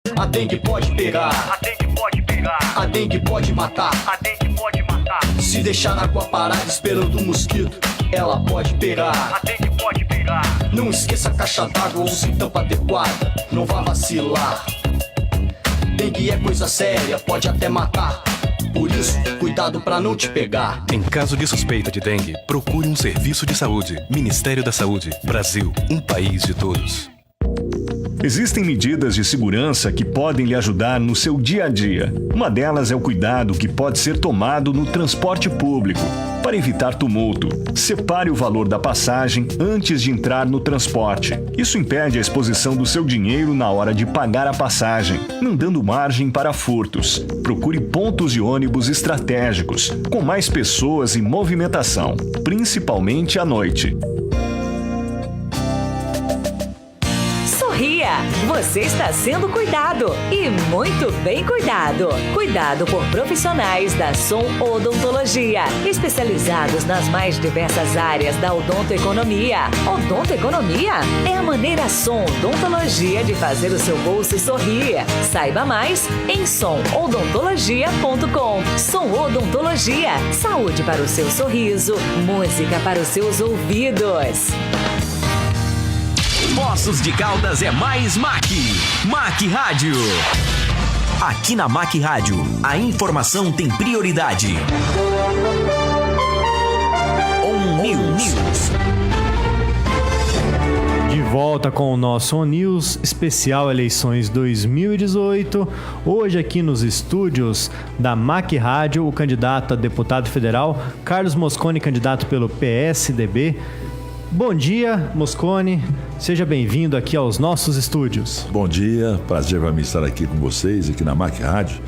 A dengue pode pegar, a dengue pode pegar, a dengue pode matar, a dengue pode matar. Se deixar na água parada esperando o mosquito, ela pode pegar. A dengue pode pegar. Não esqueça a caixa d'água, use tampa adequada, não vá vacilar. Dengue é coisa séria, pode até matar. Por isso, cuidado pra não te pegar. Em caso de suspeita de dengue, procure um serviço de saúde. Ministério da Saúde. Brasil, um país de todos. Existem medidas de segurança que podem lhe ajudar no seu dia a dia. Uma delas é o cuidado que pode ser tomado no transporte público. Para evitar tumulto, separe o valor da passagem antes de entrar no transporte. Isso impede a exposição do seu dinheiro na hora de pagar a passagem, não dando margem para furtos. Procure pontos de ônibus estratégicos, com mais pessoas e movimentação, principalmente à noite. Sorria! Você está sendo cuidado e muito bem cuidado. Cuidado por profissionais da Som Odontologia, especializados nas mais diversas áreas da odontoeconomia. Odontoeconomia é a maneira Som Odontologia de fazer o seu bolso sorrir. Saiba mais em somodontologia.com. Som Odontologia, saúde para o seu sorriso, música para os seus ouvidos. Poços de Caldas é mais MAC. MAC Rádio. Aqui na MAC Rádio, a informação tem prioridade. On News. De volta com o nosso On News, especial eleições 2018. Hoje aqui nos estúdios da MAC Rádio, o candidato a deputado federal, Carlos Mosconi, candidato pelo PSDB. Bom dia, Mosconi. Seja bem-vindo aqui aos nossos estúdios. Bom dia, prazer para mim estar aqui com vocês, aqui na MAC Rádio.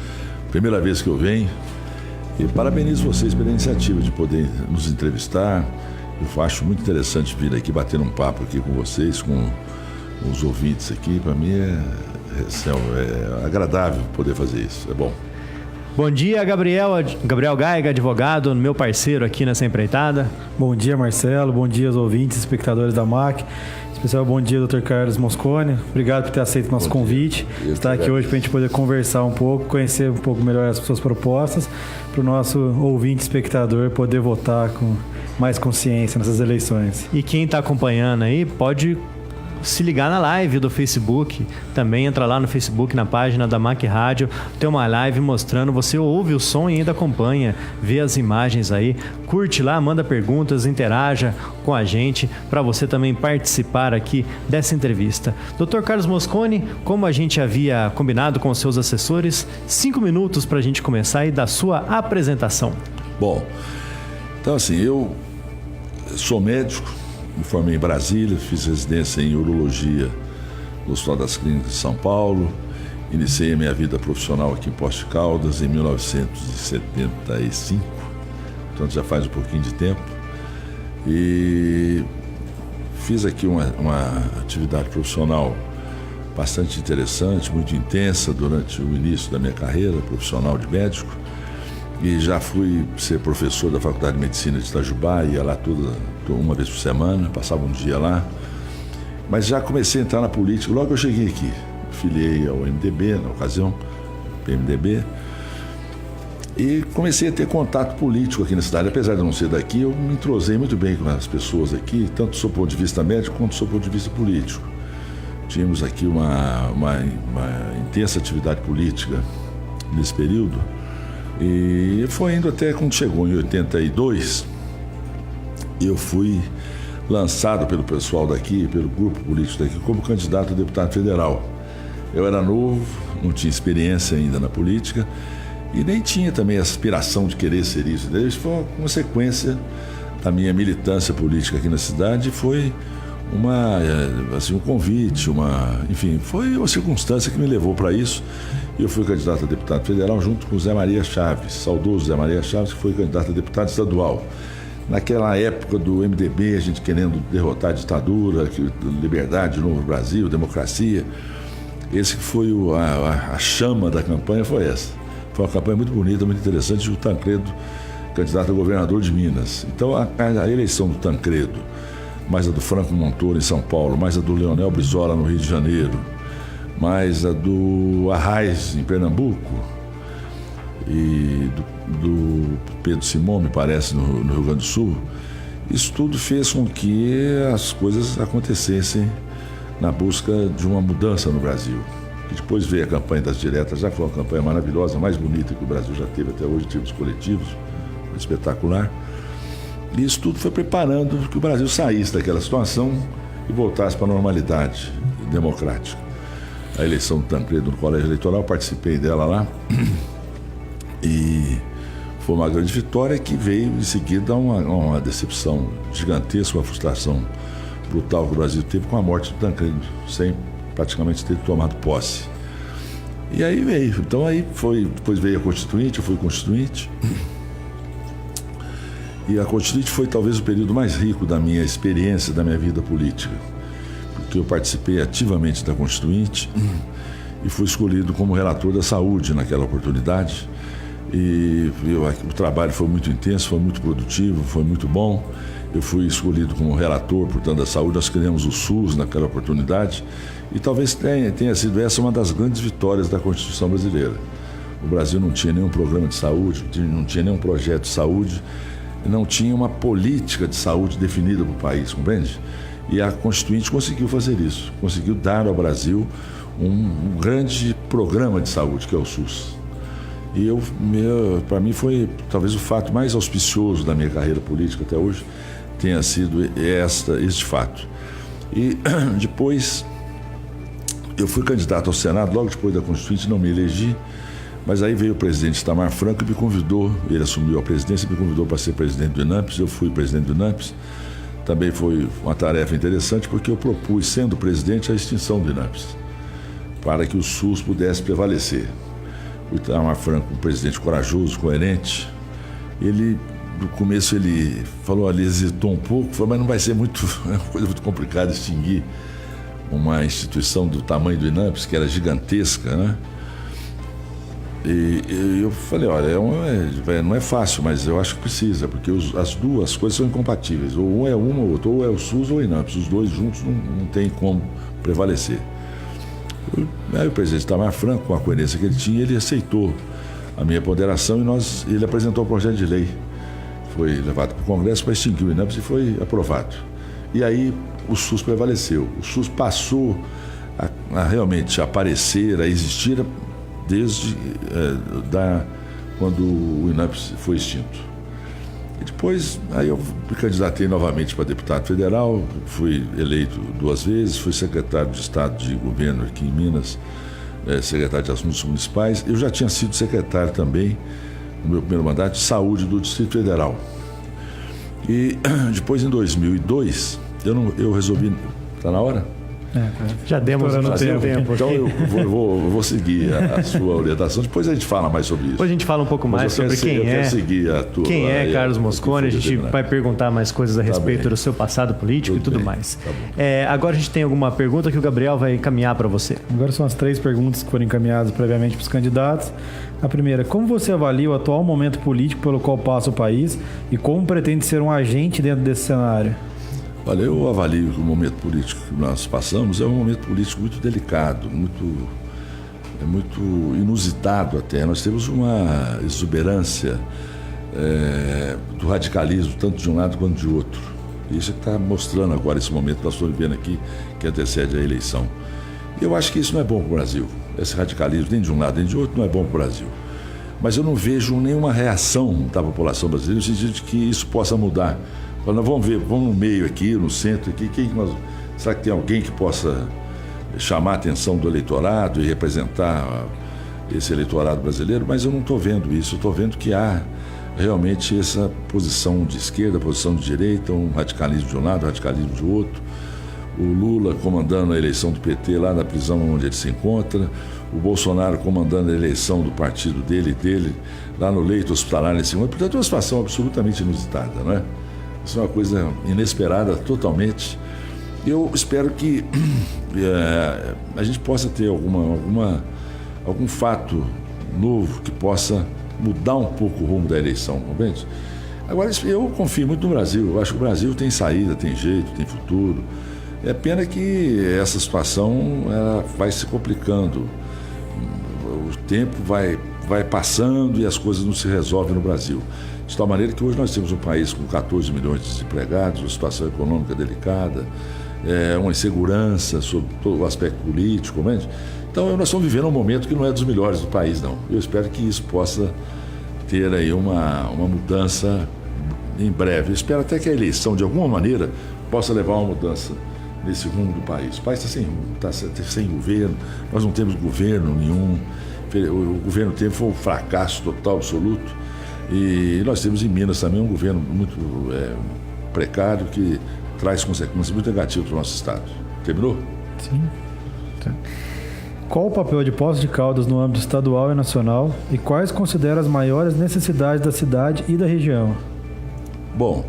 Primeira vez que eu venho. E parabenizo vocês pela iniciativa de poder nos entrevistar. Eu acho muito interessante vir aqui bater um papo aqui com vocês, com os ouvintes aqui. Para mim é agradável poder fazer isso, é bom. Bom dia, Gabriel Gaiga, advogado, meu parceiro aqui nessa empreitada. Bom dia, Marcelo. Bom dia aos ouvintes, espectadores da MAC. Especial bom dia, Dr. Carlos Mosconi. Obrigado por ter aceito o nosso convite. Estar aqui hoje para a gente poder conversar um pouco, conhecer um pouco melhor as suas propostas, para o nosso ouvinte, espectador, poder votar com mais consciência nessas eleições. E quem está acompanhando aí pode se ligar na live do Facebook, também entra lá no Facebook, na página da MAC Rádio, tem uma live mostrando, você ouve o som e ainda acompanha, vê as imagens aí, curte lá, manda perguntas, interaja com a gente, para você também participar aqui dessa entrevista. Dr. Carlos Mosconi, como a gente havia combinado com os seus assessores, 5 minutos para a gente começar e dar sua apresentação. Bom, então assim, eu sou médico, me formei em Brasília, fiz residência em urologia no Hospital das Clínicas de São Paulo. Iniciei a minha vida profissional aqui em Poços de Caldas em 1975, portanto já faz um pouquinho de tempo. E fiz aqui uma atividade profissional bastante interessante, muito intensa durante o início da minha carreira profissional de médico. E já fui ser professor da Faculdade de Medicina de Itajubá, ia lá uma vez por semana, passava um dia lá. Mas já comecei a entrar na política logo que eu cheguei aqui. Filiei ao MDB, na ocasião, PMDB. E comecei a ter contato político aqui na cidade. Apesar de não ser daqui, eu me entrosei muito bem com as pessoas aqui, tanto do seu ponto de vista médico quanto do seu ponto de vista político. Tínhamos aqui uma intensa atividade política nesse período. E foi indo até quando chegou em 82, eu fui lançado pelo pessoal daqui, pelo grupo político daqui, como candidato a deputado federal. Eu era novo, não tinha experiência ainda na política e nem tinha também a aspiração de querer ser isso. Isso foi uma consequência da minha militância política aqui na cidade, foi um convite, enfim, foi uma circunstância que me levou para isso. E eu fui candidato a deputado federal junto com o Zé Maria Chaves, saudoso Zé Maria Chaves, que foi candidato a deputado estadual. Naquela época do MDB, a gente querendo derrotar a ditadura, liberdade, novo Brasil, democracia. Esse que foi a chama da campanha foi essa. Foi uma campanha muito bonita, muito interessante, o Tancredo, candidato a governador de Minas. Então a eleição do Tancredo, mais a do Franco Montoro em São Paulo, mais a do Leonel Brizola no Rio de Janeiro, mas a do Arraiz, em Pernambuco, e do Pedro Simão, me parece, no Rio Grande do Sul, isso tudo fez com que as coisas acontecessem na busca de uma mudança no Brasil. E depois veio a campanha das diretas, já foi uma campanha maravilhosa, a mais bonita que o Brasil já teve até hoje, em termos coletivos, espetacular. E isso tudo foi preparando que o Brasil saísse daquela situação e voltasse para a normalidade democrática. A eleição do Tancredo no colégio eleitoral, participei dela lá, e foi uma grande vitória que veio em seguida uma decepção gigantesca, uma frustração brutal que o Brasil teve com a morte do Tancredo, sem praticamente ter tomado posse. E aí veio, então depois veio a Constituinte, eu fui Constituinte, e a Constituinte foi talvez o período mais rico da minha experiência, da minha vida política, porque eu participei ativamente da Constituinte e fui escolhido como relator da saúde naquela oportunidade. E o trabalho foi muito intenso, foi muito produtivo, foi muito bom. Eu fui escolhido como relator, portanto, da saúde. Nós criamos o SUS naquela oportunidade e talvez tenha sido essa uma das grandes vitórias da Constituição brasileira. O Brasil não tinha nenhum programa de saúde, não tinha nenhum projeto de saúde, não tinha uma política de saúde definida para o país, compreende? E a Constituinte conseguiu fazer isso, conseguiu dar ao Brasil um grande programa de saúde, que é o SUS. E para mim foi talvez o fato mais auspicioso da minha carreira política até hoje, tenha sido este fato. E depois eu fui candidato ao Senado, logo depois da Constituinte, não me elegi, mas aí veio o presidente Itamar Franco e me convidou, ele assumiu a presidência, me convidou para ser presidente do INAMPS, eu fui presidente do INAMPS. Também foi uma tarefa interessante porque eu propus, sendo presidente, a extinção do INAMPS, para que o SUS pudesse prevalecer. O Itamar Franco, um presidente corajoso, coerente, ele, no começo ele falou ali, hesitou um pouco, falou, mas não vai ser é uma coisa muito complicada extinguir uma instituição do tamanho do INAMPS, que era gigantesca, né? E eu falei, olha, não é fácil, mas eu acho que precisa, porque as duas coisas são incompatíveis, ou um é uma ou outro, ou é o SUS ou o INAMPS, os dois juntos não tem como prevalecer. Aí o presidente Itamar Franco, com a coerência que ele tinha, ele aceitou a minha ponderação e ele apresentou o projeto de lei. Foi levado para o Congresso para extinguir o INAMPS e foi aprovado. E aí o SUS prevaleceu. O SUS passou a realmente aparecer, a existir desde quando o INAMPS foi extinto. E depois, aí eu me candidatei novamente para deputado federal, fui eleito 2 vezes, fui secretário de Estado de Governo aqui em Minas, secretário de Assuntos Municipais. Eu já tinha sido secretário também, no meu primeiro mandato, de Saúde do Distrito Federal. E depois, em 2002, eu resolvi... Está na hora? Já demos tempo. Então eu vou seguir a sua orientação. Depois a gente fala mais sobre isso. Depois a gente fala um pouco mais sobre quem é Carlos Mosconi. A gente vai perguntar mais coisas a respeito do seu passado político e tudo mais. Tá agora a gente tem alguma pergunta que o Gabriel vai encaminhar para você. Agora são as 3 perguntas que foram encaminhadas previamente para os candidatos. A primeira, como você avalia o atual momento político pelo qual passa o país e como pretende ser um agente dentro desse cenário? Olha, eu avalio que o momento político que nós passamos é um momento político muito delicado, muito inusitado até. Nós temos uma exuberância do radicalismo, tanto de um lado quanto de outro. E isso está mostrando agora esse momento que nós estamos vivendo aqui, que antecede a eleição. E eu acho que isso não é bom para o Brasil. Esse radicalismo, nem de um lado nem de outro, não é bom para o Brasil. Mas eu não vejo nenhuma reação da população brasileira no sentido de que isso possa mudar. Nós vamos ver, vamos no meio aqui, no centro aqui, será que tem alguém que possa chamar a atenção do eleitorado e representar esse eleitorado brasileiro? Mas eu não estou vendo isso, eu estou vendo que há realmente essa posição de esquerda, posição de direita, um radicalismo de um lado, um radicalismo de outro. O Lula comandando a eleição do PT lá na prisão onde ele se encontra, o Bolsonaro comandando a eleição do partido dele lá no leito hospitalar nesse momento. Portanto, é uma situação absolutamente inusitada, não é? Isso é uma coisa inesperada totalmente. Eu espero que a gente possa ter algum fato novo que possa mudar um pouco o rumo da eleição, compreende? Agora, eu confio muito no Brasil. Eu acho que o Brasil tem saída, tem jeito, tem futuro. É pena que essa situação ela vai se complicando. O tempo vai passando e as coisas não se resolvem no Brasil. De tal maneira que hoje nós temos um país com 14 milhões de desempregados, uma situação econômica delicada, uma insegurança sobre todo o aspecto político. Então nós estamos vivendo um momento que não é dos melhores do país, não. Eu espero que isso possa ter aí uma mudança em breve. Eu espero até que a eleição, de alguma maneira, possa levar a uma mudança nesse rumo do país. O país está sem governo, nós não temos governo nenhum. O governo teve foi um fracasso total, absoluto. E nós temos em Minas também um governo muito precário que traz consequências muito negativas para o nosso estado. Terminou? Sim. Tá. Qual o papel de Poços de Caldas no âmbito estadual e nacional e quais considera as maiores necessidades da cidade e da região? Bom,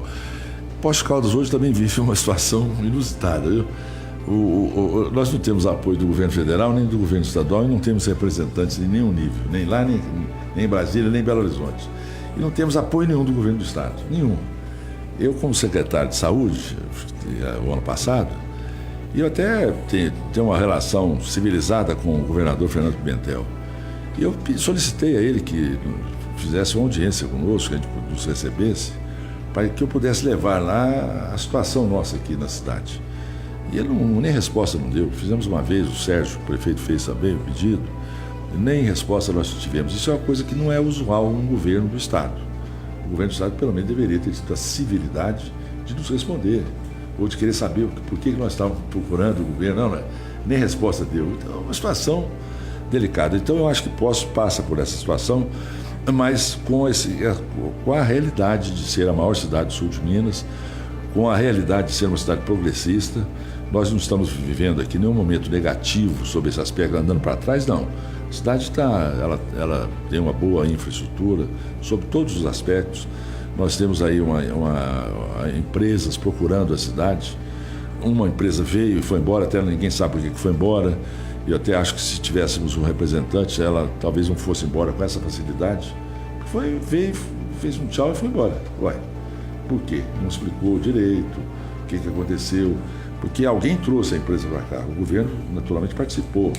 Poços de Caldas hoje também vive uma situação inusitada, viu? Nós não temos apoio do governo federal nem do governo estadual e não temos representantes em nenhum nível, nem lá, nem em Brasília, nem em Belo Horizonte. E não temos apoio nenhum do governo do estado, nenhum. Eu, como secretário de saúde, o ano passado, e eu até tenho uma relação civilizada com o governador Fernando Pimentel. E eu solicitei a ele que fizesse uma audiência conosco, que a gente nos recebesse, para que eu pudesse levar lá a situação nossa aqui na cidade. E ele nem resposta não deu. Fizemos uma vez, o Sérgio, o prefeito, fez também o pedido, nem resposta nós tivemos. Isso é uma coisa que não é usual no governo do estado. O governo do estado, pelo menos, deveria ter tido a civilidade de nos responder, ou de querer saber por que nós estávamos procurando o governo. Não, nem resposta deu. Então, é uma situação delicada. Então, eu acho que passa por essa situação, mas com a realidade de ser a maior cidade do sul de Minas, com a realidade de ser uma cidade progressista. Nós não estamos vivendo aqui nenhum momento negativo sobre esse aspecto, andando para trás, não. A cidade ela tem uma boa infraestrutura sobre todos os aspectos. Nós temos aí empresas procurando a cidade. Uma empresa veio e foi embora, até ninguém sabe por que foi embora. E eu até acho que se tivéssemos um representante, ela talvez não fosse embora com essa facilidade. Veio, fez um tchau e foi embora. Ué, por quê? Não explicou direito o que aconteceu. Porque alguém trouxe a empresa para cá. O governo, naturalmente, participou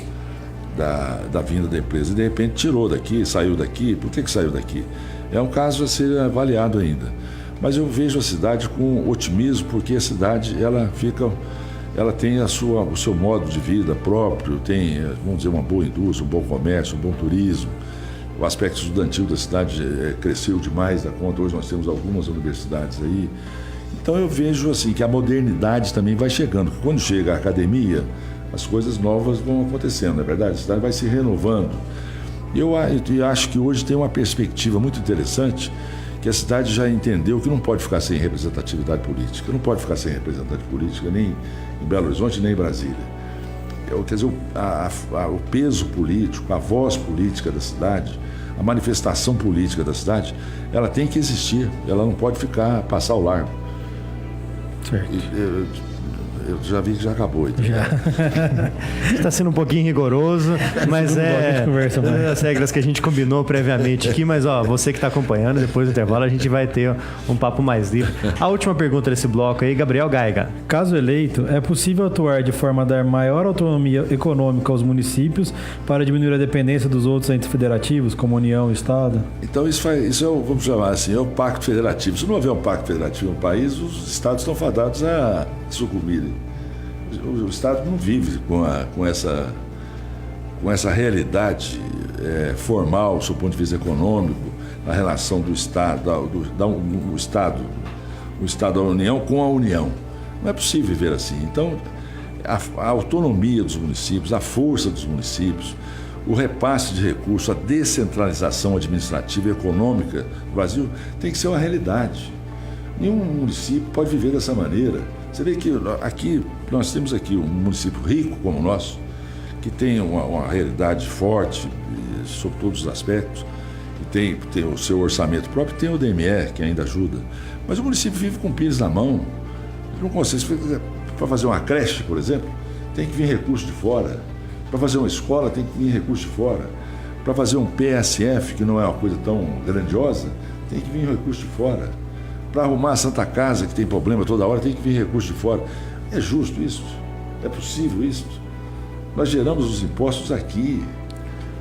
da vinda da empresa e, de repente, tirou daqui, saiu daqui. Por que saiu daqui? É um caso a ser avaliado ainda. Mas eu vejo a cidade com otimismo, porque a cidade ela tem o seu modo de vida próprio, tem, vamos dizer, uma boa indústria, um bom comércio, um bom turismo. O aspecto estudantil da cidade cresceu demais da conta. Hoje nós temos algumas universidades aí. Então eu vejo assim que a modernidade também vai chegando. Quando chega a academia, as coisas novas vão acontecendo, não é verdade? A cidade vai se renovando. Eu acho que hoje tem uma perspectiva muito interessante, que a cidade já entendeu que não pode ficar sem representatividade política. Não pode ficar sem representante política nem em Belo Horizonte, nem em Brasília. Quer dizer, o peso político, a voz política da cidade, a manifestação política da cidade, ela tem que existir, ela não pode passar ao largo. Certo. Eu já vi que já acabou. Então. Está sendo um pouquinho rigoroso, mas as regras que a gente combinou previamente aqui. Mas você que está acompanhando, depois do intervalo a gente vai ter um papo mais livre. A última pergunta desse bloco aí, Gabriel Gaiga. Caso eleito, é possível atuar de forma a dar maior autonomia econômica aos municípios para diminuir a dependência dos outros entes federativos, como União e Estado? Então isso vamos chamar assim, é o pacto federativo. Se não houver um pacto federativo no país, os estados estão fadados a sucumbirem. O Estado não vive com essa realidade formal, do ponto de vista econômico, na relação do Estado, o Estado da União com a União. Não é possível viver assim. Então, a autonomia dos municípios, a força dos municípios, o repasse de recursos, a descentralização administrativa e econômica do Brasil tem que ser uma realidade. Nenhum município pode viver dessa maneira. Você vê que nós temos aqui um município rico como o nosso, que tem uma realidade forte sobre todos os aspectos, que tem o seu orçamento próprio, tem o DME, que ainda ajuda. Mas o município vive com pires na mão. Ele não consegue. Para fazer uma creche, por exemplo, tem que vir recurso de fora. Para fazer uma escola, tem que vir recurso de fora. Para fazer um PSF, que não é uma coisa tão grandiosa, tem que vir recurso de fora. Para arrumar a Santa Casa, que tem problema toda hora, tem que vir recurso de fora. É justo isso? É possível isso? Nós geramos os impostos aqui.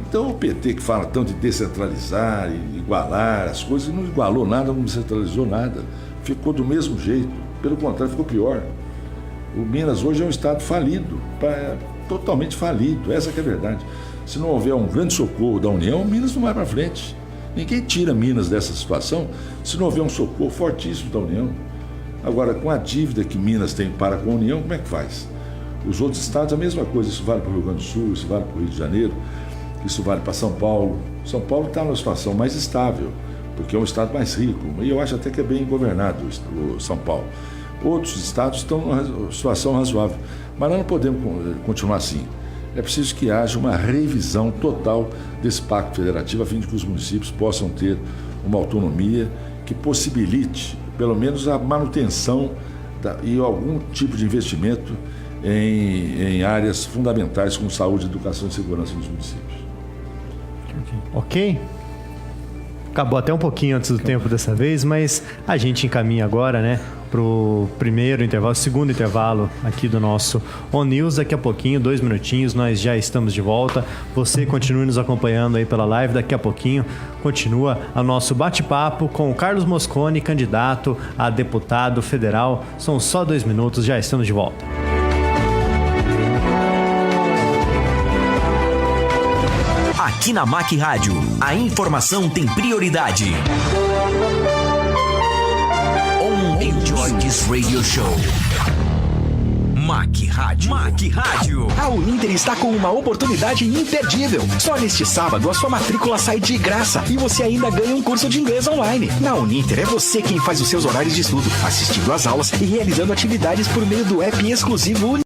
Então o PT que fala tanto de descentralizar e igualar as coisas, não igualou nada, não descentralizou nada. Ficou do mesmo jeito. Pelo contrário, ficou pior. O Minas hoje é um estado falido, totalmente falido. Essa que é a verdade. Se não houver um grande socorro da União, Minas não vai para frente. Ninguém tira Minas dessa situação se não houver um socorro fortíssimo da União. Agora, com a dívida que Minas tem para com a União, como é que faz? Os outros estados, a mesma coisa. Isso vale para o Rio Grande do Sul, isso vale para o Rio de Janeiro, isso vale para São Paulo. São Paulo está numa situação mais estável, porque é um estado mais rico. E eu acho até que é bem governado o São Paulo. Outros estados estão numa situação razoável. Mas nós não podemos continuar assim. É preciso que haja uma revisão total desse pacto federativo, a fim de que os municípios possam ter uma autonomia que possibilite, pelo menos, a manutenção e algum tipo de investimento em áreas fundamentais como saúde, educação e segurança nos municípios. Ok? Acabou até um pouquinho antes do tempo dessa vez, mas a gente encaminha agora, né, pro segundo intervalo aqui do nosso On News. Daqui a pouquinho, 2 minutinhos, nós já estamos de volta. Você continue nos acompanhando aí pela live. Daqui a pouquinho continua o nosso bate-papo com o Carlos Mosconi, candidato a deputado federal. São só 2 minutos, já estamos de volta. Aqui na MAC Rádio, a informação tem prioridade. Enjoy this radio show. MAC Rádio. MAC Rádio. A Uninter está com uma oportunidade imperdível. Só neste sábado a sua matrícula sai de graça e você ainda ganha um curso de inglês online. Na Uninter é você quem faz os seus horários de estudo, assistindo às aulas e realizando atividades por meio do app exclusivo Uninter.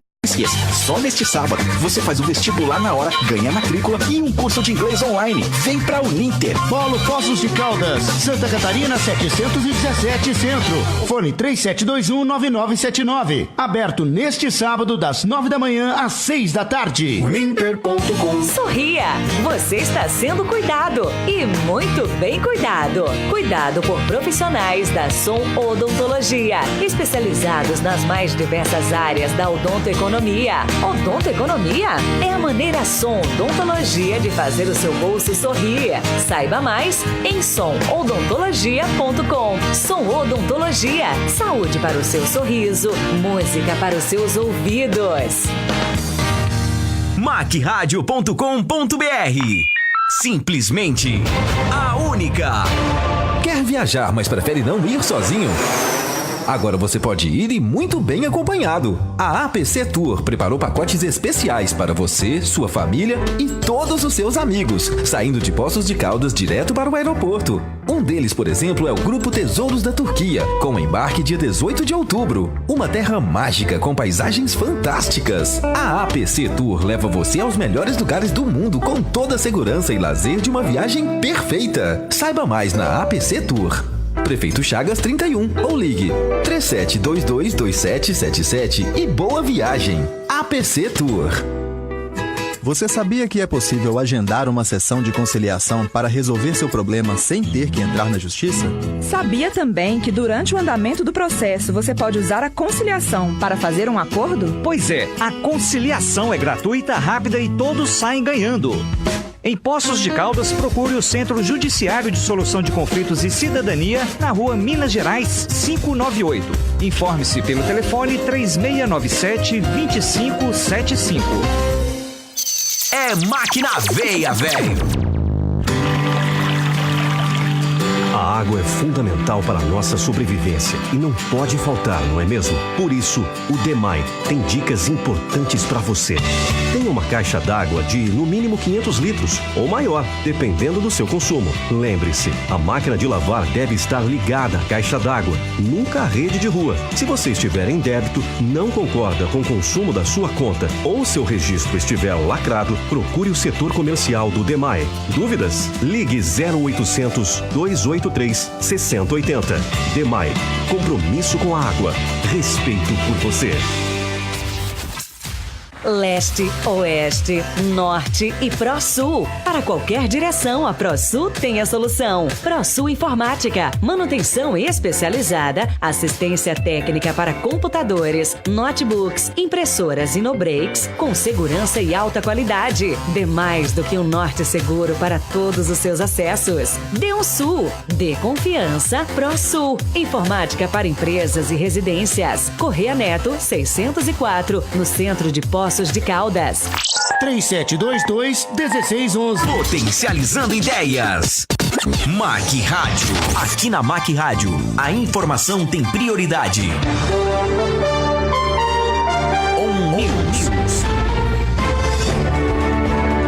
Só neste sábado você faz o vestibular na hora, ganha matrícula e um curso de inglês online. Vem pra Uninter. Polo Poços de Caldas, Santa Catarina 717 Centro. Fone 3721-9979. Aberto neste sábado das 9 da manhã às 6 da tarde. Uninter.com. Sorria, você está sendo cuidado e muito bem cuidado. Cuidado por profissionais da Som Odontologia, especializados nas mais diversas áreas da odontoeconomia. Odontoeconomia é a maneira Som Odontologia de fazer o seu bolso sorrir. Saiba mais em somodontologia.com. Som Odontologia, saúde para o seu sorriso, música para os seus ouvidos. macradio.com.br. Simplesmente a única. Quer viajar, mas prefere não ir sozinho? Agora você pode ir e muito bem acompanhado. A APC Tour preparou pacotes especiais para você, sua família e todos os seus amigos, saindo de Poços de Caldas direto para o aeroporto. Um deles, por exemplo, é o Grupo Tesouros da Turquia, com embarque dia 18 de outubro. Uma terra mágica com paisagens fantásticas. A APC Tour leva você aos melhores lugares do mundo com toda a segurança e lazer de uma viagem perfeita. Saiba mais na APC Tour. Prefeito Chagas 31 ou ligue 3722-2777 e boa viagem. APC Tour. Você sabia que é possível agendar uma sessão de conciliação para resolver seu problema sem ter que entrar na justiça? Sabia também que durante o andamento do processo você pode usar a conciliação para fazer um acordo? Pois é, a conciliação é gratuita, rápida e todos saem ganhando. Em Poços de Caldas, procure o Centro Judiciário de Solução de Conflitos e Cidadania, na Rua Minas Gerais, 598. Informe-se pelo telefone 3697-2575. É máquina veia, velho. A água é fundamental para a nossa sobrevivência e não pode faltar, não é mesmo? Por isso, o DEMAI tem dicas importantes para você. Tenha uma caixa d'água de, no mínimo, 500 litros ou maior, dependendo do seu consumo. Lembre-se, a máquina de lavar deve estar ligada à caixa d'água, nunca à rede de rua. Se você estiver em débito, não concorda com o consumo da sua conta ou seu registro estiver lacrado, procure o setor comercial do DEMAI. Dúvidas? Ligue 0800 283 6080. DEMAI. Compromisso com a água. Respeito por você. leste, oeste, norte e ProSul. Para qualquer direção, a ProSul tem a solução. ProSul Informática, manutenção especializada, assistência técnica para computadores, notebooks, impressoras e no-breaks, com segurança e alta qualidade. Dê mais do que um norte seguro para todos os seus acessos. Dê um Sul. Dê confiança. ProSul. Informática para empresas e residências. Correia Neto, 604, no centro de Poços de Caldas. 3722-1611. Potencializando ideias. MAC Rádio. Aqui na MAC Rádio, a informação tem prioridade.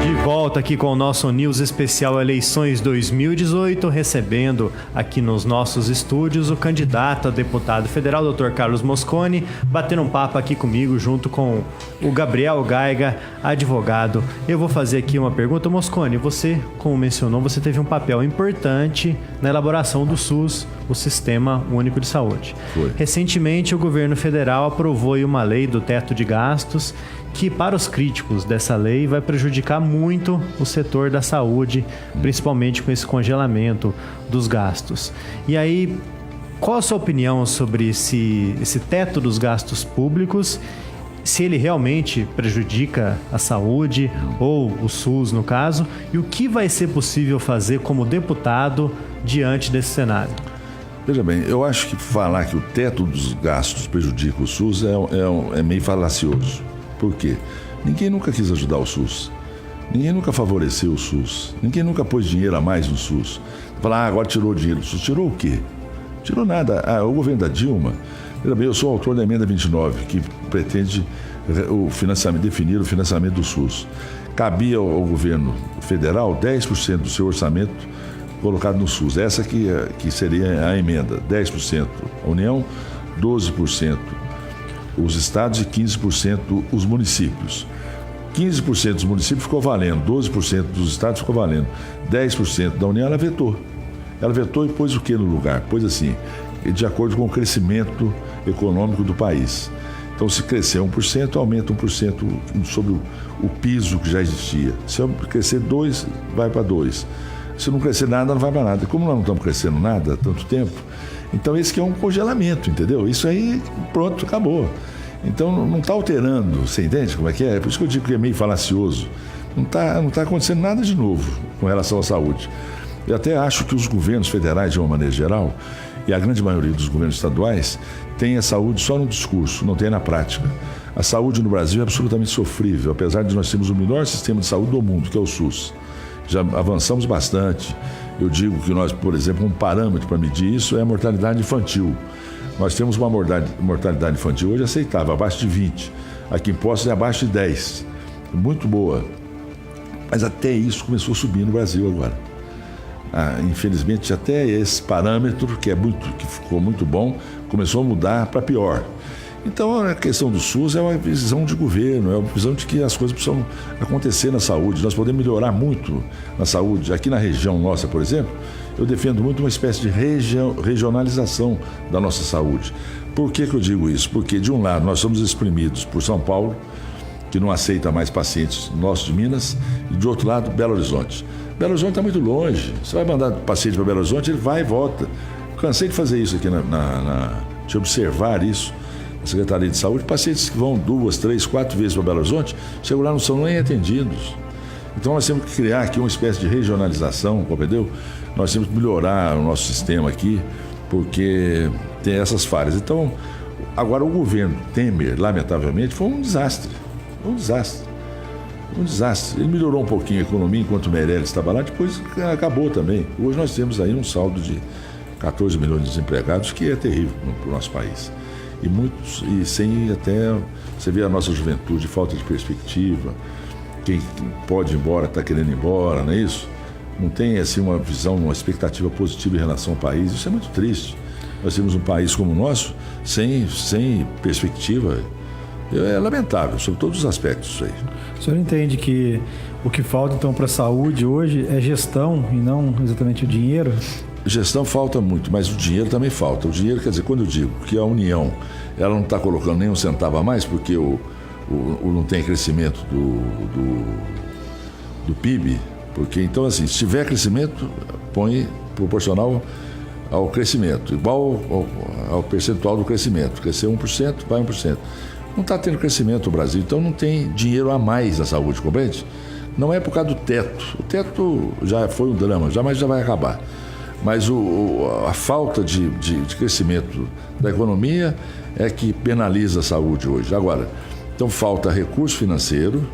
De volta aqui com o nosso News Especial Eleições 2018, recebendo aqui nos nossos estúdios o candidato a deputado federal, Dr. Carlos Mosconi, batendo um papo aqui comigo junto com o Gabriel Gaiga, advogado. Eu vou fazer aqui uma pergunta. Mosconi, você, como mencionou, você teve um papel importante na elaboração do SUS, o Sistema Único de Saúde. Foi. Recentemente, o governo federal aprovou aí uma lei do teto de gastos que, para os críticos dessa lei, vai prejudicar muito o setor da saúde, principalmente com esse congelamento dos gastos. E aí, qual a sua opinião sobre esse teto dos gastos públicos? Se ele realmente prejudica a saúde, ou o SUS no caso, e o que vai ser possível fazer como deputado diante desse cenário? Veja bem, eu acho que falar que o teto dos gastos prejudica o SUS é meio falacioso. Por quê? Ninguém nunca quis ajudar o SUS. Ninguém nunca favoreceu o SUS. Ninguém nunca pôs dinheiro a mais no SUS. Falar, agora tirou dinheiro do SUS. Tirou o quê? Tirou nada. O governo da Dilma... Veja bem, eu sou autor da emenda 29, que pretende definir o financiamento do SUS. Cabia ao governo federal 10% do seu orçamento colocado no SUS. Essa que seria a emenda. 10% a União, 12% os estados e 15% os municípios. 15% dos municípios ficou valendo, 12% dos estados ficou valendo, 10% da União ela vetou. Ela vetou e pôs o que no lugar? Pôs assim, de acordo com o crescimento econômico do país. Então, se crescer 1%, aumenta 1% sobre o piso que já existia. Se crescer 2%, vai para 2%. Se não crescer nada, não vai para nada. E como nós não estamos crescendo nada há tanto tempo, então esse aqui é um congelamento, entendeu? Isso aí, pronto, acabou. Então, não está alterando, você entende como é que é? É por isso que eu digo que é meio falacioso. Não tá acontecendo nada de novo com relação à saúde. Eu até acho que os governos federais, de uma maneira geral, e a grande maioria dos governos estaduais, tem a saúde só no discurso, não tem na prática. A saúde no Brasil é absolutamente sofrível, apesar de nós termos o melhor sistema de saúde do mundo, que é o SUS. Já avançamos bastante. Eu digo que nós, por exemplo, um parâmetro para medir isso é a mortalidade infantil. Nós temos uma mortalidade infantil hoje aceitável, abaixo de 20. Aqui em Poços é abaixo de 10. Muito boa. Mas até isso começou a subir no Brasil agora. Infelizmente, até esse parâmetro, que ficou muito bom, começou a mudar para pior. Então, a questão do SUS é uma visão de governo, é uma visão de que as coisas precisam acontecer na saúde. Nós podemos melhorar muito na saúde. Aqui na região nossa, por exemplo, eu defendo muito uma espécie de regionalização da nossa saúde. Por que eu digo isso? Porque, de um lado, nós somos exprimidos por São Paulo, que não aceita mais pacientes nossos de Minas, e, de outro lado, Belo Horizonte. Belo Horizonte está muito longe. Você vai mandar paciente para Belo Horizonte, ele vai e volta. Cansei de fazer isso aqui, de observar isso na Secretaria de Saúde. Pacientes que vão 2, 3, 4 vezes para Belo Horizonte, chegam lá, não são nem atendidos. Então nós temos que criar aqui uma espécie de regionalização, entendeu? Nós temos que melhorar o nosso sistema aqui, porque tem essas falhas. Então, agora o governo Temer, lamentavelmente, foi um desastre. Um desastre. Ele melhorou um pouquinho a economia enquanto o Meirelles estava lá, depois acabou também. Hoje nós temos aí um saldo de 14 milhões de desempregados, que é terrível para o nosso país. E sem até, você vê a nossa juventude, falta de perspectiva, quem pode ir embora está querendo ir embora, não é isso? Não tem assim uma visão, uma expectativa positiva em relação ao país, isso é muito triste. Nós temos um país como o nosso, sem perspectiva. É lamentável, sobre todos os aspectos isso aí. O senhor entende que o que falta então para a saúde hoje é gestão e não exatamente o dinheiro? Gestão falta muito, mas o dinheiro também falta. O dinheiro, quer dizer, quando eu digo que a União ela não está colocando nem um centavo a mais, porque o não tem crescimento do PIB, porque então assim, se tiver crescimento, põe proporcional ao crescimento, igual ao percentual do crescimento. Crescer 1%, vai 1%. Não está tendo crescimento no Brasil, então não tem dinheiro a mais na saúde, compreende? Não é por causa do teto. O teto já foi um drama, jamais já vai acabar. Mas a falta de crescimento da economia é que penaliza a saúde hoje. Agora, então falta recurso financeiro.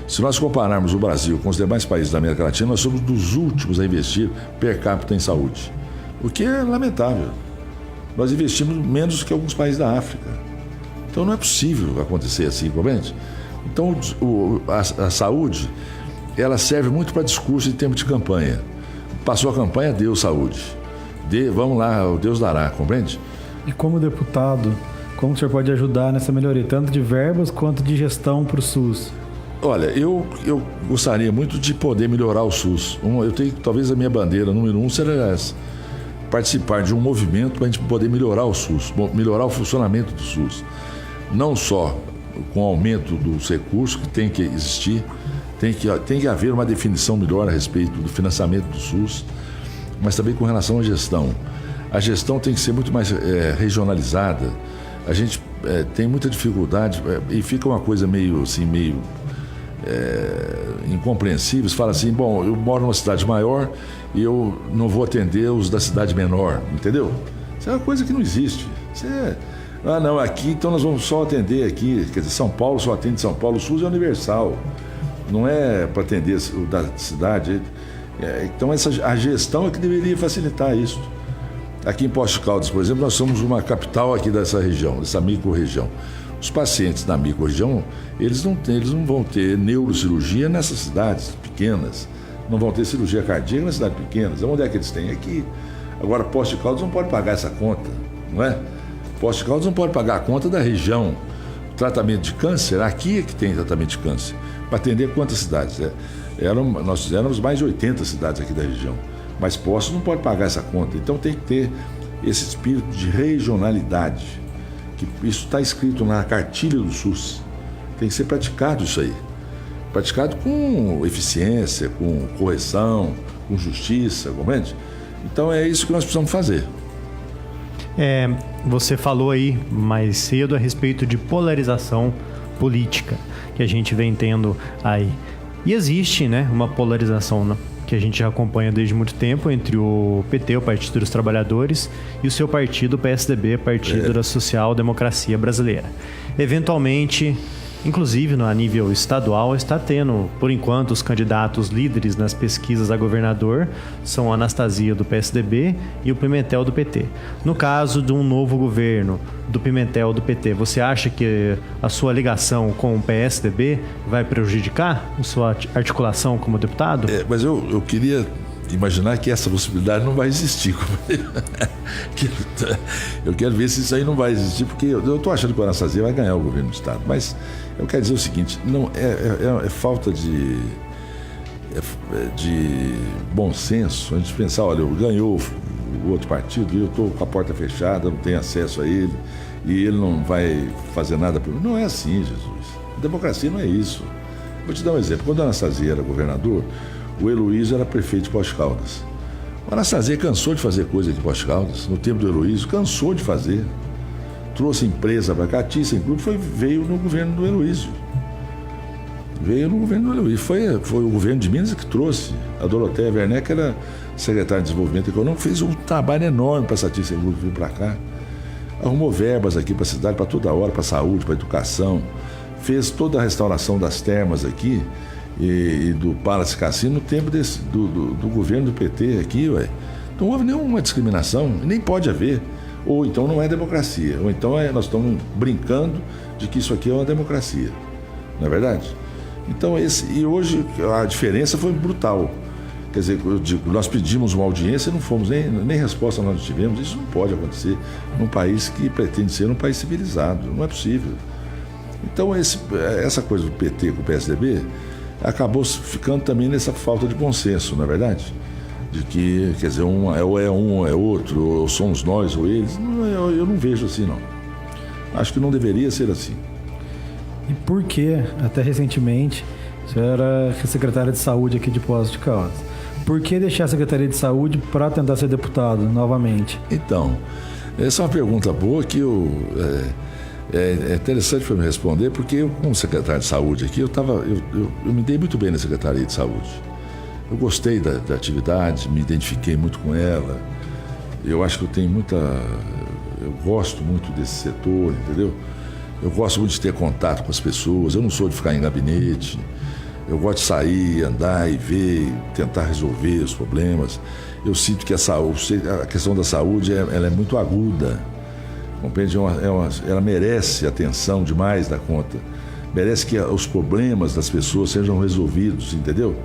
Se nós compararmos o Brasil com os demais países da América Latina, nós somos dos últimos a investir per capita em saúde. O que é lamentável. Nós investimos menos que alguns países da África. Então não é possível acontecer assim, compreende? Então a saúde, ela serve muito para discurso em tempo de campanha. Passou a campanha, deu saúde. Vamos lá, o Deus dará, compreende? E como deputado, como o senhor pode ajudar nessa melhoria, tanto de verbas quanto de gestão para o SUS? Olha, eu gostaria muito de poder melhorar o SUS. Eu tenho, talvez a minha bandeira número 1 seja essa. Participar de um movimento para a gente poder melhorar o SUS, melhorar o funcionamento do SUS. Não só com o aumento dos recursos que tem que existir, tem que haver uma definição melhor a respeito do financiamento do SUS, mas também com relação à gestão. A gestão tem que ser muito mais regionalizada. A gente tem muita dificuldade e fica uma coisa meio incompreensível. Você fala assim, bom, eu moro numa cidade maior e eu não vou atender os da cidade menor, entendeu? Isso é uma coisa que não existe. Não, aqui então nós vamos só atender aqui, quer dizer, São Paulo só atende São Paulo, o SUS é universal, não é para atender o da cidade. Então a gestão é que deveria facilitar isso. Aqui em Poços de Caldas, por exemplo, nós somos uma capital aqui dessa região, dessa micro-região. Os pacientes da micro-região, eles não vão ter neurocirurgia nessas cidades pequenas, não vão ter cirurgia cardíaca nas cidades pequenas. Onde é que eles têm? Aqui. Agora, Poços de Caldas não pode pagar essa conta, não é? Poços de Caldas não pode pagar a conta da região. O tratamento de câncer, aqui é que tem tratamento de câncer. Para atender quantas cidades? Nós éramos mais de 80 cidades aqui da região. Mas Poços não pode pagar essa conta. Então tem que ter esse espírito de regionalidade. Que isso está escrito na cartilha do SUS. Tem que ser praticado isso aí. Praticado com eficiência, com correção, com justiça, compreende? Então é isso que nós precisamos fazer. Você falou aí mais cedo a respeito de polarização política que a gente vem tendo aí. E existe, né, uma polarização que a gente já acompanha desde muito tempo entre o PT, o Partido dos Trabalhadores, e o seu partido, o PSDB, Partido da Social Democracia Brasileira. Eventualmente, inclusive a nível estadual, está tendo, por enquanto, os candidatos líderes nas pesquisas a governador são a Anastasia do PSDB e o Pimentel do PT. No caso de um novo governo do Pimentel do PT, você acha que a sua ligação com o PSDB vai prejudicar a sua articulação como deputado? Mas eu queria imaginar que essa possibilidade não vai existir. Eu quero ver se isso aí não vai existir, porque eu estou achando que o Anastasia vai ganhar o governo do Estado. Mas eu quero dizer o seguinte, não, é falta de bom senso a gente pensar, olha, ganhou o outro partido e eu estou com a porta fechada, não tenho acesso a ele e ele não vai fazer nada por mim. Não é assim, Jesus. A democracia não é isso. Vou te dar um exemplo. Quando a Anastasia era governador, o Heloísio era prefeito de Poços de Caldas. O Anastasia cansou de fazer coisa aqui em Poços de Caldas. No tempo do Heloísio, cansou de fazer. Trouxe empresa para cá, Clube veio no governo do Heloísio. Foi o governo de Minas que trouxe. A Doroteia Werneck, que era secretária de Desenvolvimento Econômico, fez um trabalho enorme para essa Clube vir para cá. Arrumou verbas aqui para a cidade, para toda hora, para a saúde, para a educação. Fez toda a restauração das termas aqui e do Palace Cassino no tempo do governo do PT aqui, ué. Não houve nenhuma discriminação, nem pode haver. Ou então não é democracia, ou então nós estamos brincando de que isso aqui é uma democracia. Não é verdade? Então, e hoje a diferença foi brutal. Quer dizer, nós pedimos uma audiência e não fomos, nem resposta nós tivemos. Isso não pode acontecer num país que pretende ser um país civilizado. Não é possível. Então, essa coisa do PT com o PSDB acabou ficando também nessa falta de bom senso, não é verdade? De que, quer dizer, ou é outro, ou somos nós ou eles. Eu não vejo assim, não. Acho que não deveria ser assim. E por que, até recentemente, o senhor era secretário de saúde aqui de Poços de Caldas? Por que deixar a Secretaria de Saúde para tentar ser deputado novamente? Então, essa é uma pergunta boa que é interessante para me responder, porque eu, como secretário de saúde aqui, eu me dei muito bem na Secretaria de Saúde. Eu gostei da atividade, me identifiquei muito com ela. Eu acho que eu gosto muito desse setor, entendeu? Eu gosto muito de ter contato com as pessoas, eu não sou de ficar em gabinete. Eu gosto de sair, andar e ver, tentar resolver os problemas. Eu sinto que a questão da saúde ela é muito aguda. Compreende? Ela merece atenção demais da conta. Merece que os problemas das pessoas sejam resolvidos, entendeu?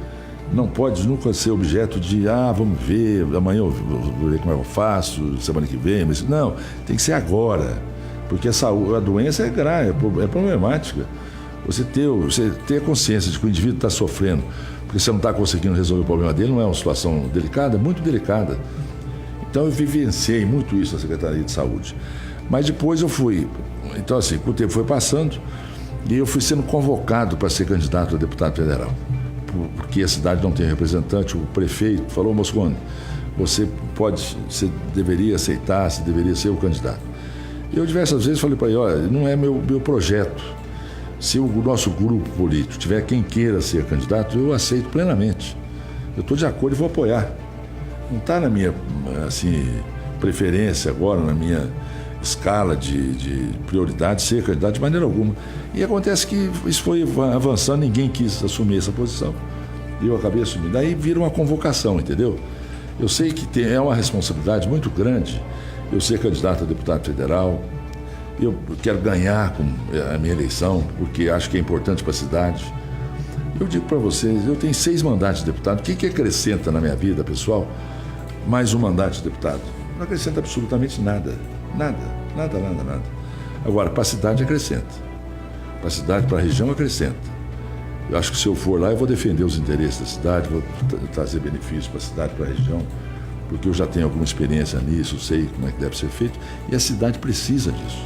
Não pode nunca ser objeto de, vamos ver, amanhã eu vou ver como é que eu faço, semana que vem. Mas não, tem que ser agora. Porque a doença é grave, é problemática. Você ter consciência de que o indivíduo está sofrendo, porque você não está conseguindo resolver o problema dele, não é uma situação delicada, muito delicada. Então eu vivenciei muito isso na Secretaria de Saúde. Mas depois eu fui, então assim, o tempo foi passando e eu fui sendo convocado para ser candidato a deputado federal. Porque a cidade não tem representante, o prefeito falou, Moscone, você deveria aceitar, você deveria ser o candidato. Eu diversas vezes falei para ele, olha, não é meu projeto. Se o nosso grupo político tiver quem queira ser candidato, eu aceito plenamente. Eu estou de acordo e vou apoiar. Não está na minha preferência agora, na minha escala de prioridade ser candidato de maneira alguma. E acontece que isso foi avançando, ninguém quis assumir essa posição. E eu acabei assumindo. Daí vira uma convocação, entendeu? Eu sei que é uma responsabilidade muito grande eu ser candidato a deputado federal. Eu quero ganhar com a minha eleição, porque acho que é importante para a cidade. Eu digo para vocês, eu tenho 6 mandatos de deputado. O que acrescenta na minha vida, pessoal, mais um mandato de deputado? Não acrescenta absolutamente nada. Nada. Agora, para a cidade acrescenta. Para a cidade, para a região acrescenta. Eu acho que se eu for lá, eu vou defender os interesses da cidade, vou trazer benefícios para a cidade, para a região, porque eu já tenho alguma experiência nisso, sei como é que deve ser feito, e a cidade precisa disso.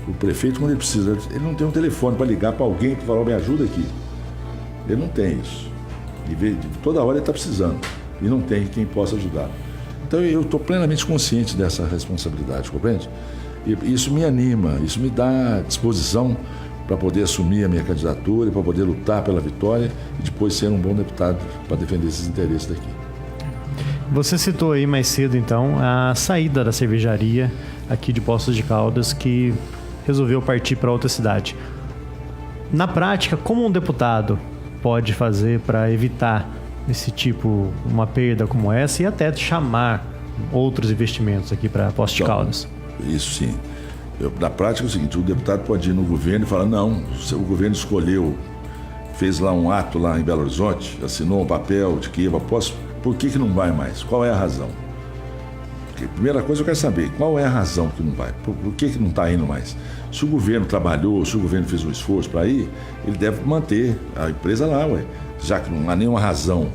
O prefeito, quando ele precisa, ele não tem um telefone para ligar para alguém que fala, me ajuda aqui. Ele não tem isso. E toda hora ele está precisando. E não tem quem possa ajudar. Então eu estou plenamente consciente dessa responsabilidade, compreende? E isso me anima, isso me dá disposição para poder assumir a minha candidatura, para poder lutar pela vitória e depois ser um bom deputado para defender esses interesses daqui. Você citou aí mais cedo, então, a saída da cervejaria aqui de Poços de Caldas, que resolveu partir para outra cidade. Na prática, como um deputado pode fazer para evitar uma perda como essa e até chamar outros investimentos aqui para Poços de Caldas? Isso sim. Na prática é o seguinte, o deputado pode ir no governo e falar, não, o governo escolheu, fez lá um ato lá em Belo Horizonte, assinou um papel de que por que não vai mais? Qual é a razão? Porque, primeira coisa eu quero saber, qual é a razão que não vai? Por que não está indo mais? Se o governo trabalhou, se o governo fez um esforço para ir, ele deve manter a empresa lá, já que não há nenhuma razão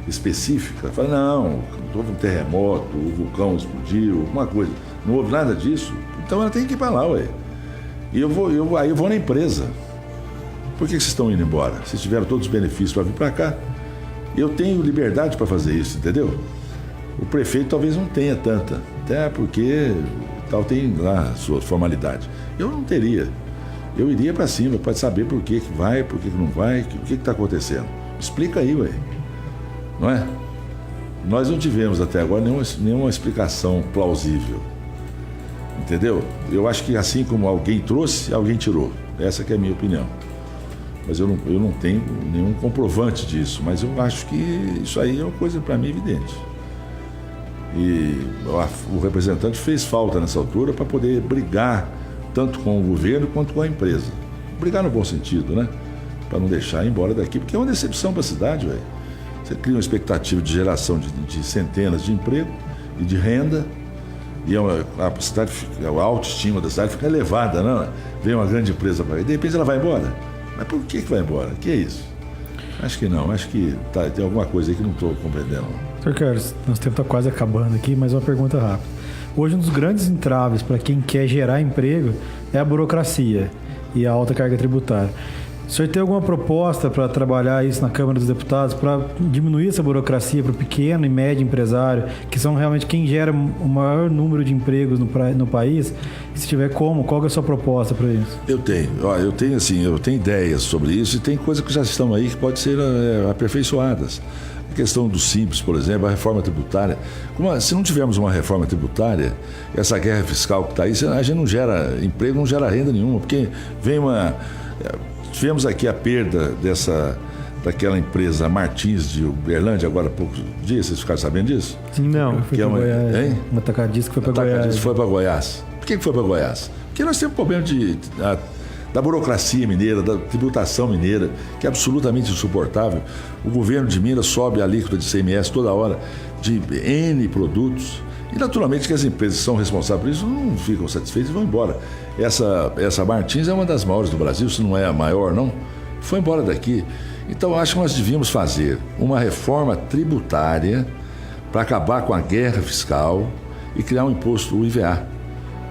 específica. Fala, não, houve um terremoto, o vulcão explodiu, alguma coisa. Não houve nada disso, então ela tem que ir para lá, E aí eu vou na empresa. Por que vocês estão indo embora? Vocês tiveram todos os benefícios para vir para cá. Eu tenho liberdade para fazer isso, entendeu? O prefeito talvez não tenha tanta, até porque tem lá a sua formalidade. Eu não teria. Eu iria para cima para saber por que vai, por que não vai, o que está acontecendo. Explica aí, não é? Nós não tivemos até agora nenhuma explicação plausível. Entendeu? Eu acho que assim como alguém trouxe, alguém tirou. Essa que é a minha opinião. Mas eu não tenho nenhum comprovante disso, mas eu acho que isso aí é uma coisa para mim evidente. E o representante fez falta nessa altura para poder brigar tanto com o governo quanto com a empresa. Brigar no bom sentido, né? Para não deixar ir embora daqui, porque é uma decepção para a cidade, Você cria uma expectativa de geração de centenas de emprego e de renda, e a cidade, a autoestima da cidade fica elevada, não? Vem uma grande empresa para aí, de repente ela vai embora. Mas por que vai embora? Que é isso? Acho que não, acho que tem alguma coisa aí que não estou compreendendo. Sr. Carlos, nosso tempo está quase acabando aqui, mas uma pergunta rápida. Hoje um dos grandes entraves para quem quer gerar emprego é a burocracia. e a alta carga tributária. O senhor tem alguma proposta para trabalhar isso na Câmara dos Deputados, para diminuir essa burocracia para o pequeno e médio empresário, que são realmente quem gera o maior número de empregos no país? Se tiver como, qual é a sua proposta para isso? Eu tenho ideias sobre isso e tem coisas que já estão aí que podem ser aperfeiçoadas. A questão do Simples, por exemplo, a reforma tributária. Se não tivermos uma reforma tributária, essa guerra fiscal que está aí, a gente não gera emprego, não gera renda nenhuma, porque tivemos aqui a perda daquela empresa Martins de Uberlândia agora há poucos dias, vocês ficaram sabendo disso? Não, foi para Goiás. Hein? Um atacadista que foi para Goiás. Foi para Goiás. Por que foi para Goiás? Porque nós temos problema da burocracia mineira, da tributação mineira, que é absolutamente insuportável. O governo de Minas sobe a alíquota de ICMS toda hora de N produtos. E naturalmente que as empresas que são responsáveis por isso não ficam satisfeitas e vão embora. Essa Martins é uma das maiores do Brasil, se não é a maior, não. Foi embora daqui. Então acho que nós devíamos fazer uma reforma tributária para acabar com a guerra fiscal e criar um imposto, o IVA,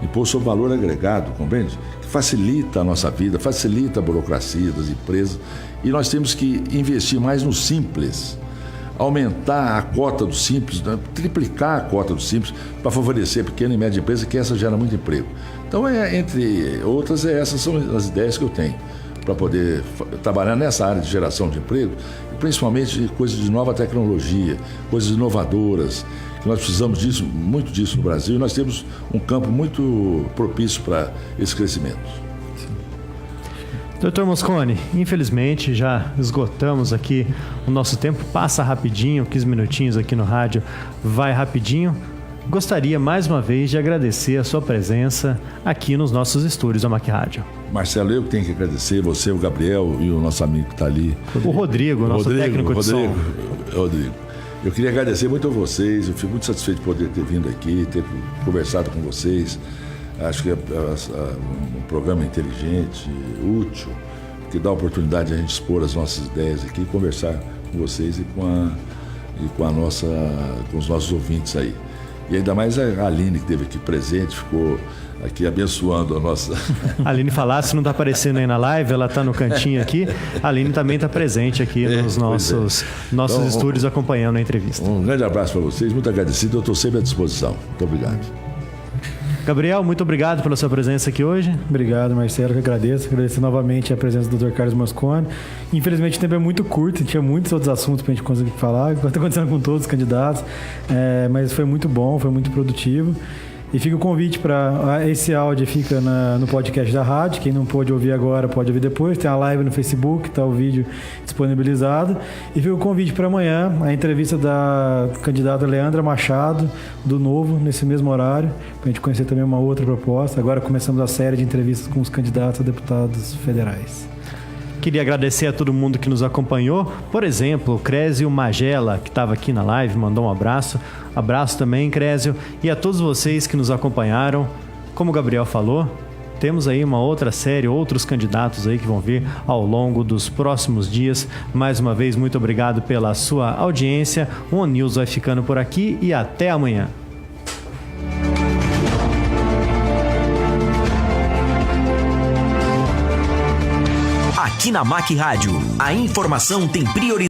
Imposto sobre Valor Agregado, compreende? Que facilita a nossa vida, facilita a burocracia das empresas. E nós temos que investir mais no Simples. Aumentar a cota do Simples, triplicar a cota do Simples para favorecer pequena e média empresa, que essa gera muito emprego. Então, entre outras, essas são as ideias que eu tenho para poder trabalhar nessa área de geração de emprego, e principalmente coisas de nova tecnologia, coisas inovadoras, que nós precisamos muito disso no Brasil, e nós temos um campo muito propício para esse crescimento. Doutor Mosconi, infelizmente já esgotamos aqui o nosso tempo, passa rapidinho, 15 minutinhos aqui no rádio, vai rapidinho. Gostaria mais uma vez de agradecer a sua presença aqui nos nossos estúdios da MAC Rádio. Marcelo, eu tenho que agradecer você, o Gabriel e o nosso amigo que está ali. O Rodrigo, nosso técnico de som. Rodrigo. Eu queria agradecer muito a vocês, eu fico muito satisfeito de poder ter vindo aqui, ter conversado com vocês. Acho que é um programa inteligente, útil, que dá a oportunidade de a gente expor as nossas ideias aqui, conversar com vocês e com os nossos ouvintes aí. E ainda mais a Aline, que esteve aqui presente, ficou aqui abençoando a nossa... A Aline Falassi não está aparecendo aí na live, ela está no cantinho aqui. A Aline também está presente aqui nos nossos então, estúdios acompanhando a entrevista. Um grande abraço para vocês, muito agradecido, eu estou sempre à disposição. Muito obrigado. Gabriel, muito obrigado pela sua presença aqui hoje. Obrigado, Marcelo, que agradeço. Agradecer novamente a presença do Dr. Carlos Mosconi. Infelizmente o tempo é muito curto, tinha muitos outros assuntos para a gente conseguir falar, que está acontecendo com todos os candidatos, mas foi muito bom, foi muito produtivo. E fica o convite para... Esse áudio fica no podcast da rádio. Quem não pôde ouvir agora, pode ouvir depois. Tem a live no Facebook, está o vídeo disponibilizado. E fica o convite para amanhã, a entrevista da candidata Leandra Machado, do Novo, nesse mesmo horário, para a gente conhecer também uma outra proposta. Agora começamos a série de entrevistas com os candidatos a deputados federais. Queria agradecer a todo mundo que nos acompanhou. Por exemplo, o Crésio Magela, que estava aqui na live, mandou um abraço. Abraço também, Crésio. E a todos vocês que nos acompanharam. Como o Gabriel falou, temos aí uma outra série, outros candidatos aí que vão vir ao longo dos próximos dias. Mais uma vez, muito obrigado pela sua audiência. O ON News vai ficando por aqui e até amanhã. Aqui na MAC Rádio, a informação tem prioridade.